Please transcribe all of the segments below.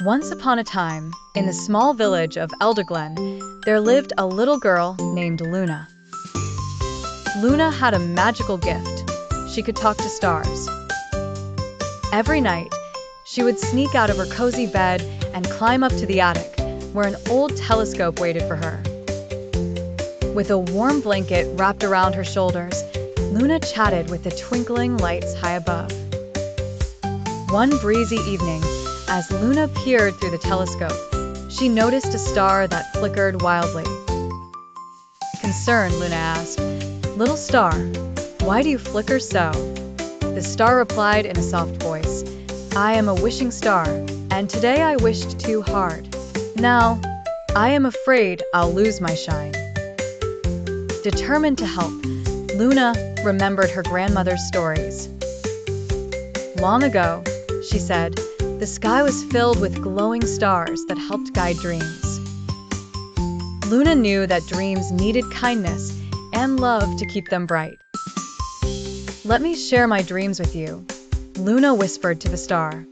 Once upon a time, in the small village of Elderglen, there lived a little girl named Luna. Luna had a magical gift. She could talk to stars. Every night, she would sneak out of her cozy bed and climb up to the attic, where an old telescope waited for her. With a warm blanket wrapped around her shoulders, Luna chatted with the twinkling lights high above. One breezy evening, as Luna peered through the telescope, she noticed a star that flickered wildly. Concerned, Luna asked, "Little star, why do you flicker so?" The star replied in a soft voice, "I am a wishing star, and today I wished too hard. Now, I am afraid I'll lose my shine." Determined to help, Luna remembered her grandmother's stories. Long ago, she said, the sky was filled with glowing stars that helped guide dreams. Luna knew that dreams needed kindness and love to keep them bright. "Let me share my dreams with you," Luna whispered to the star.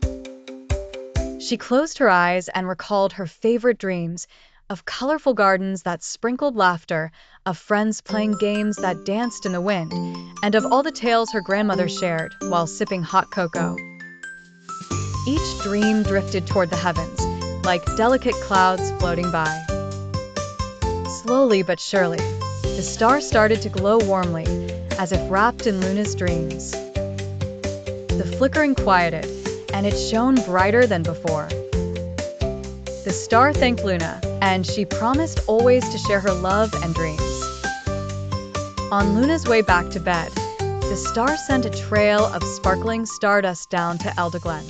She closed her eyes and recalled her favorite dreams of colorful gardens that sprinkled laughter, of friends playing games that danced in the wind, and of all the tales her grandmother shared while sipping hot cocoa. Each dream drifted toward the heavens, like delicate clouds floating by. Slowly but surely, the star started to glow warmly, as if wrapped in Luna's dreams. The flickering quieted, and it shone brighter than before. The star thanked Luna, and she promised always to share her love and dreams. On Luna's way back to bed, the star sent a trail of sparkling stardust down to Elderglen.